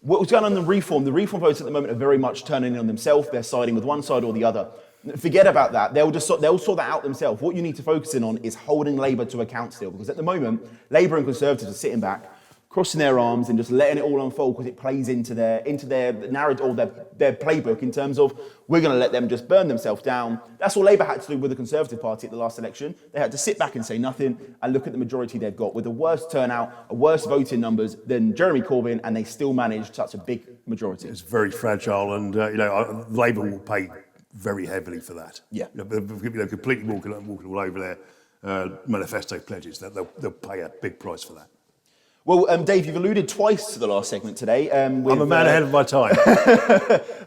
what's going on in the reform. The reform votes at the moment are very much turning in on themselves. They're siding with one side or the other. Forget about that. They'll sort that out themselves. What you need to focus in on is holding Labour to account still, because at the moment, Labour and Conservatives are sitting back, crossing their arms and just letting it all unfold because it plays into their narrative or their playbook in terms of we're going to let them just burn themselves down. That's all Labour had to do with the Conservative Party at the last election. They had to sit back and say nothing and look at the majority they've got with a worse turnout, a worse voting numbers than Jeremy Corbyn, and they still managed such a big majority. It's very fragile, and Labour will pay very heavily for that. Yeah. Completely walking all over manifesto pledges. They'll pay a big price for that. Well, Dave, you've alluded twice to the last segment today. I'm a man ahead of my time.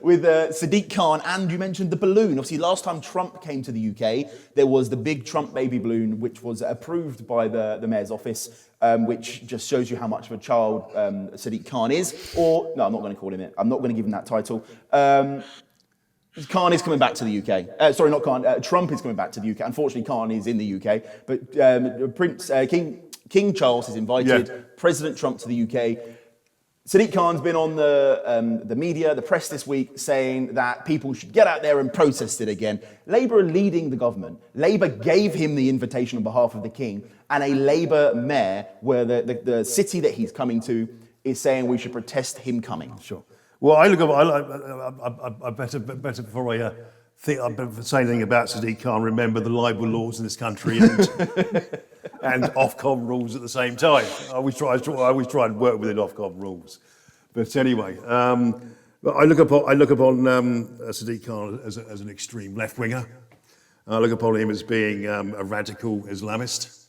With Sadiq Khan, and you mentioned the balloon. Obviously, last time Trump came to the UK, there was the big Trump baby balloon, which was approved by the mayor's office, which just shows you how much of a child Sadiq Khan is. Or, no, I'm not going to call him it. I'm not going to give him that title. Khan is coming back to the UK. Sorry, not Khan. Trump is coming back to the UK. Unfortunately, Khan is in the UK. But King Charles is invited President Trump to the UK. Sadiq Khan's been on the media, the press this week, saying that people should get out there and protest it again. Labour are leading the government. Labour gave him the invitation on behalf of the King, and a Labour mayor, where the city that he's coming to, is saying we should protest him coming. Sure. Well, I better before I say anything about Sadiq Khan, remember the libel laws in this country and Ofcom rules at the same time. I always try and work within Ofcom rules. But anyway, I look upon Sadiq Khan as an extreme left winger. I look upon him as being a radical Islamist.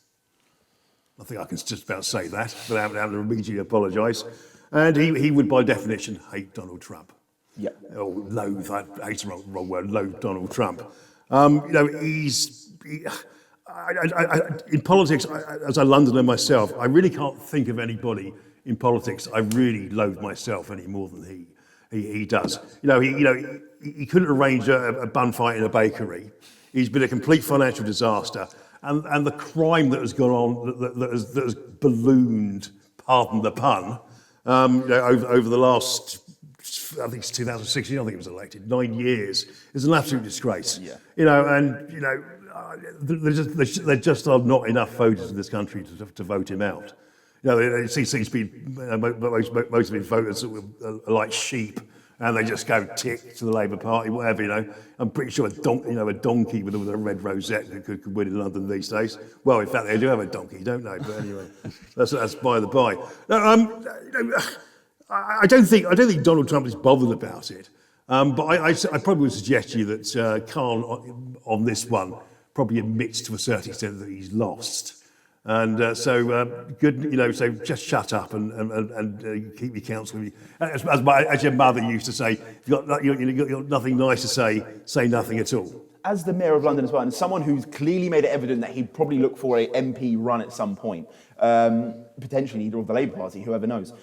I think I can just about say that without having to immediately apologise. And he would, by definition, hate Donald Trump. Yeah. Or loathe, hate's the wrong word, loathe Donald Trump. In politics, as a Londoner myself, I really can't think of anybody in politics I really loathe myself any more than he does. He couldn't arrange a bun fight in a bakery. He's been a complete financial disaster. And the crime that has gone on, that has ballooned, pardon the pun, over the last, I think it's 2016, I think it was elected, 9 years, is an absolute disgrace. Yeah. There just are not enough voters in this country to vote him out. It seems to be most of his voters are like sheep, and they just go tick to the Labour Party, whatever. I'm pretty sure a donkey with a red rosette could win in London these days. Well, in fact, they do have a donkey, don't they? But anyway, that's by the by. I don't think Donald Trump is bothered about it. But I probably would suggest to you that Khan on this one probably admits to a certain extent that he's lost. And so just shut up and keep your counsel. As your mother used to say, if you've got nothing nice to say nothing at all. As the Mayor of London as well, and someone who's clearly made it evident that he'd probably look for a MP run at some point, potentially leader of the Labour Party, whoever knows.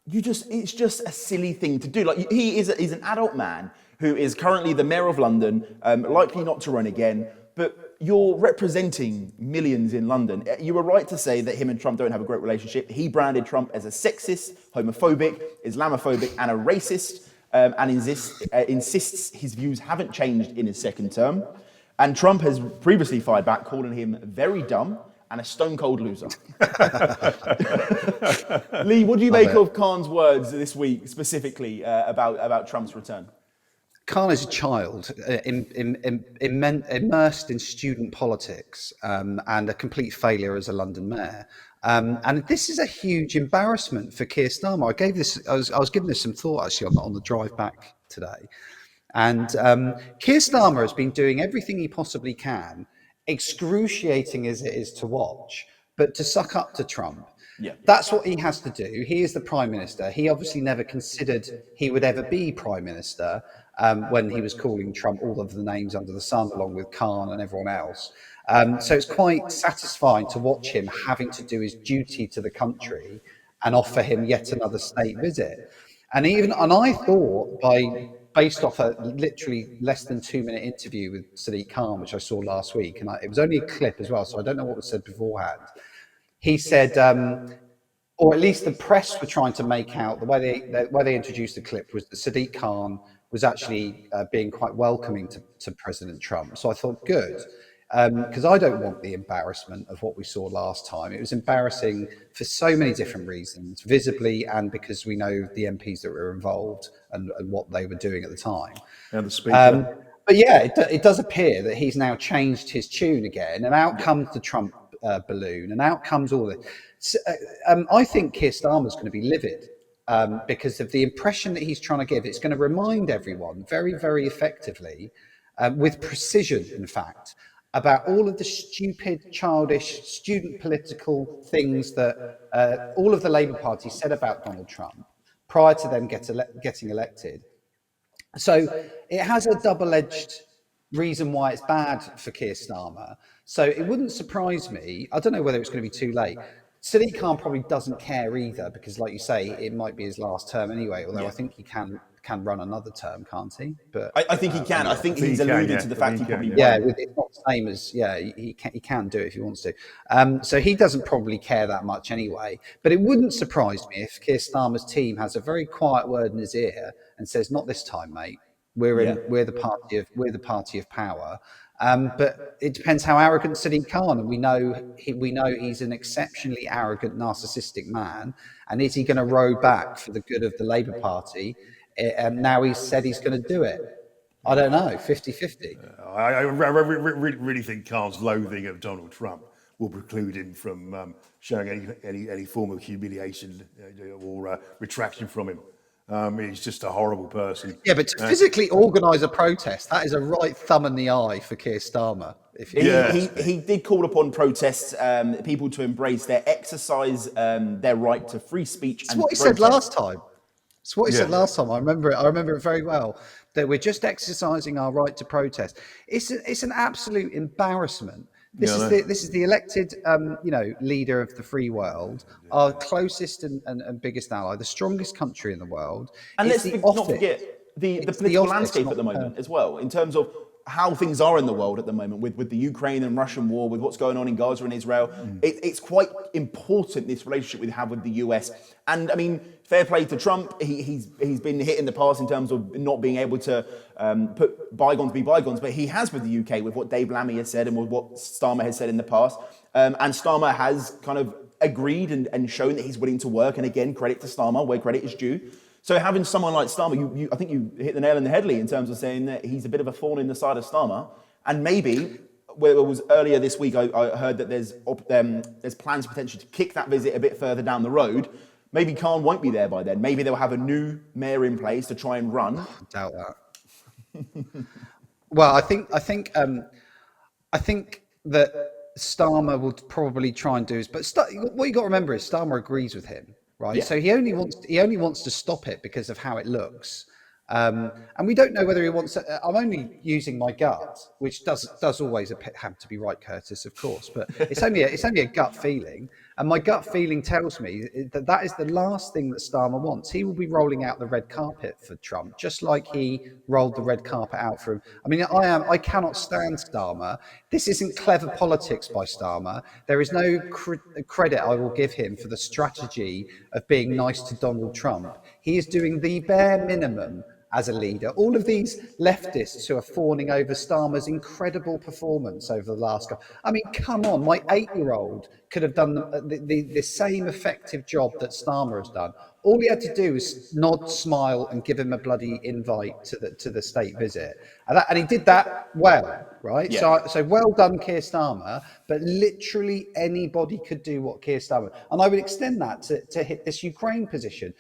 It's just a silly thing to do. Like he's an adult man who is currently the Mayor of London, likely not to run again, but you're representing millions in London. You were right to say that him and Trump don't have a great relationship. He branded Trump as a sexist, homophobic, Islamophobic, and a racist, and insists his views haven't changed in his second term. And Trump has previously fired back, calling him very dumb and a stone-cold loser. Lee, what do you make of Khan's words this week, specifically about Trump's return? Khan is a child immersed in student politics and a complete failure as a London mayor. And this is a huge embarrassment for Keir Starmer. I was giving this some thought actually on the drive back today. And Keir Starmer has been doing everything he possibly can, excruciating as it is to watch, but to suck up to Trump. Yeah. That's what he has to do. He is the Prime Minister. He obviously never considered he would ever be Prime Minister when he was calling Trump all of the names under the sun, along with Khan and everyone else. So it's quite satisfying to watch him having to do his duty to the country and offer him yet another state visit. And I thought, based off a literally less than 2-minute interview with Sadiq Khan, which I saw last week, and it was only a clip as well, so I don't know what was said beforehand. He said, or at least the press were trying to make out, the way they introduced the clip was that Sadiq Khan was actually being quite welcoming to President Trump. So I thought, good, because I don't want the embarrassment of what we saw last time. It was embarrassing for so many different reasons, visibly and because we know the MPs that were involved and what they were doing at the time. And the speaker. But yeah, it does appear that he's now changed his tune again, and out comes the Trump balloon, and out comes all this. I think Keir Starmer's going to be livid because of the impression that he's trying to give. It's going to remind everyone very, very effectively, with precision, in fact, about all of the stupid, childish, student political things that all of the Labour Party said about Donald Trump prior to them getting elected. So it has a double-edged reason why it's bad for Keir Starmer. So it wouldn't surprise me. I don't know whether it's going to be too late. Sadiq Khan probably doesn't care either because, like you say, it might be his last term anyway. Although I think he can run another term, can't he? But I think he can. I think he's he can, alluded yeah. to the I fact think he he probably can, won't. it's not the same as he can do it if he wants to. So he doesn't probably care that much anyway. But it wouldn't surprise me if Keir Starmer's team has a very quiet word in his ear and says, "Not this time, mate. We're the party of power." But it depends how arrogant Sadiq Khan, and we know he's an exceptionally arrogant, narcissistic man. And is he going to row back for the good of the Labour Party? And now he's said he's going to do it. I don't know, 50-50. I really think Khan's loathing of Donald Trump will preclude him from showing any form of humiliation or retraction from him. He's just a horrible person. Yeah, but to physically organise a protest, that is a right thumb in the eye for Keir Starmer. He did call upon protests, people to embrace exercise their right to free speech. It's what he said last time. It's what he said last time. I remember it very well. That we're just exercising our right to protest. It's an absolute embarrassment. This is the elected leader of the free world, our closest and biggest ally, the strongest country in the world. And let's not forget the political landscape at the moment as well, in terms of how things are in the world at the moment with the Ukraine and Russian war, with what's going on in Gaza and Israel. It's quite important, this relationship we have with the US. And I mean, fair play to Trump. He's been hit in the past in terms of not being able to put bygones be bygones, but he has with the UK, with what Dave Lammy has said and with what Starmer has said in the past. And Starmer has kind of agreed and shown that he's willing to work. And again, credit to Starmer where credit is due. So having someone like Starmer, I think you hit the nail on the head, Lee, in terms of saying that he's a bit of a thorn in the side of Starmer. And maybe, where it was earlier this week, I heard that there's plans potentially to kick that visit a bit further down the road. Maybe Khan won't be there by then. Maybe they'll have a new mayor in place to try and run. I doubt that. Well, I think that Starmer will probably try and do is, but what you got to remember is Starmer agrees with him. Right, yeah. So he only wants to stop it because of how it looks, and we don't know whether he wants. I'm only using my gut, which does always have to be right, Curtis, of course, but it's only a gut feeling, and my gut feeling tells me that is the last thing that Starmer wants. He will be rolling out the red carpet for Trump, just like he rolled the red carpet out for him. I mean, I cannot stand Starmer. This isn't clever politics by Starmer. There is no credit I will give him for the strategy of being nice to Donald Trump. He is doing the bare minimum as a leader. All of these leftists who are fawning over Starmer's incredible performance over the last couple. I mean, come on, my 8-year-old could have done the same effective job that Starmer has done. All he had to do was nod, smile, and give him a bloody invite to the state visit, and he did that well, right? Yeah. So well done, Keir Starmer. But literally anybody could do what Keir Starmer, and I would extend that to hit this Ukraine position.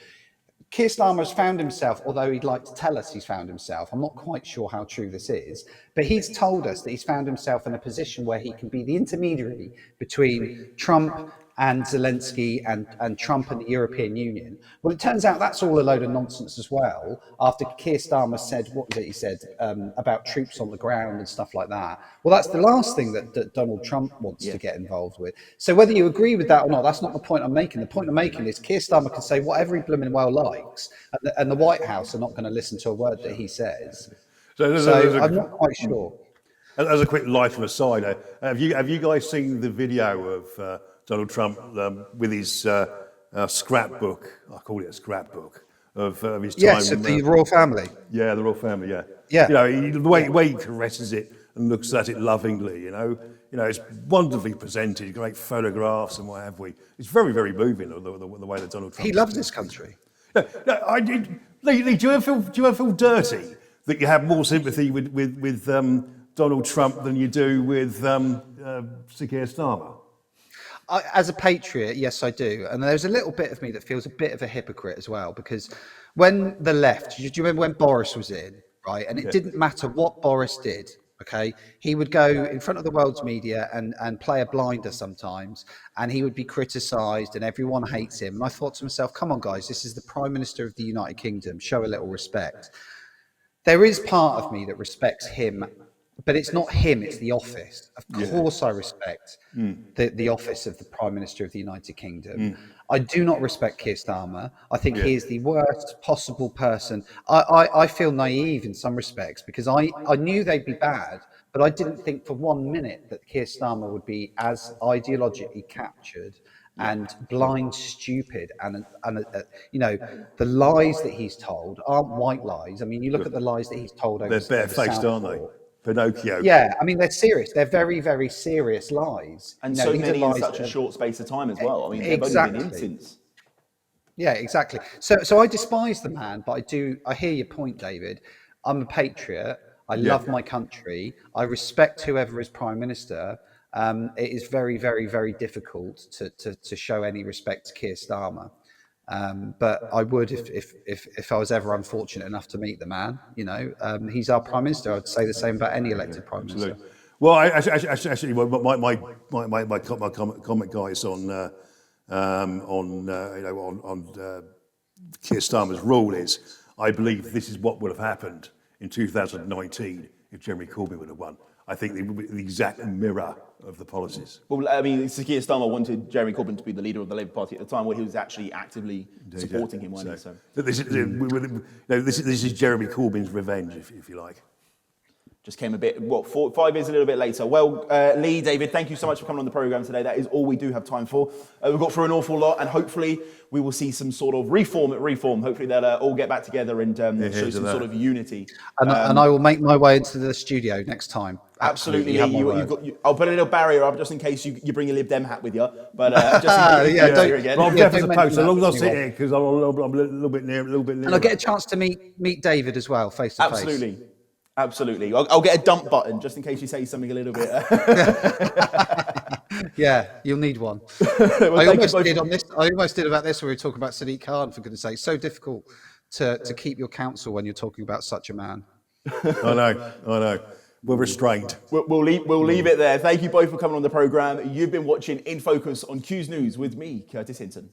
Keir Starmer has found himself, although he'd like to tell us he's found himself, I'm not quite sure how true this is, but he's told us that he's found himself in a position where he can be the intermediary between Trump and Zelensky and Trump and the European Union. Well, it turns out that's all a load of nonsense as well, after Keir Starmer said, what was it he said, about troops on the ground and stuff like that. Well, that's the last thing that Donald Trump wants to get involved with. So whether you agree with that or not, that's not the point I'm making. The point I'm making is Keir Starmer can say whatever he blooming well likes, and the White House are not going to listen to a word that he says. So I'm not quite sure. As a quick lighter aside, have you guys seen the video of Donald Trump with his scrapbook? I call it a scrapbook of his time. Yes, of the royal family. Yeah, the royal family. Yeah. Yeah. The way he caresses it and looks at it lovingly. It's wonderfully presented, great photographs and what have we. It's very, very moving the way that Donald Trump. He loves this country. Lee, do you ever feel dirty that you have more sympathy with Donald Trump than you do with Sir Keir Starmer? As a patriot, yes, I do. And there's a little bit of me that feels a bit of a hypocrite as well, because when the left, do you remember when Boris was in, right? And it didn't matter what Boris did, Okay, he would go in front of the world's media and play a blinder sometimes, and he would be criticised, and everyone hates him. And I thought to myself, come on, guys, this is the Prime Minister of the United Kingdom. Show a little respect. There is part of me that respects him, but it's not him, it's the office. Of course, I respect the office of the Prime Minister of the United Kingdom. I do not respect Keir Starmer. I think he is the worst possible person. I feel naive in some respects because I knew they'd be bad, but I didn't think for 1 minute that Keir Starmer would be as ideologically captured and blind stupid and you know, the lies that he's told aren't white lies. I mean, you look at the lies that he's told over They're barefaced, aren't they? Pinocchio. Yeah, I mean, they're serious. They're very, very serious lies. And you know, so many in such a that short space of time as well. I mean, they've Exactly. only been in since. Yeah, exactly. So I despise the man, but I hear your point, David. I'm a patriot. I love my country. I respect whoever is prime minister. It is very, very, very difficult to show any respect to Keir Starmer. But I would if I was ever unfortunate enough to meet the man. You know, he's our prime minister. I'd say the same about any elected prime minister. Well, actually, my comment, guys, on Keir Starmer's rule is, I believe this is what would have happened in 2019 if Jeremy Corbyn would have won. I think it would be the exact mirror of the policies. Well, I mean, Keir Starmer wanted Jeremy Corbyn to be the leader of the Labour Party at the time, where he was actually actively supporting him. This is Jeremy Corbyn's revenge, if you like. Just came a bit, 5 years a little bit later. Well, Lee, David, thank you so much for coming on the programme today. That is all we do have time for. We've got through an awful lot, and hopefully we will see some sort of reform at Reform. Hopefully they'll all get back together and show some sort of unity. And I will make my way into the studio next time. Absolutely. I'll put a little barrier up just in case you bring a Lib Dem hat with you. But just in case you again. Well, I'm deaf as a post, as long as I sit here, because I'm a little bit near. And I'll get a chance to meet David as well, face to face. Absolutely. I'll get a dump button just in case you say something a little bit. Yeah, you'll need one. Well, I almost did about this when we were talking about Sadiq Khan, for goodness sake. So difficult to keep your counsel when you're talking about such a man. I know. We're restrained. We'll leave it there. Thank you both for coming on the programme. You've been watching In Focus on Q's News with me, Curtis Hinton.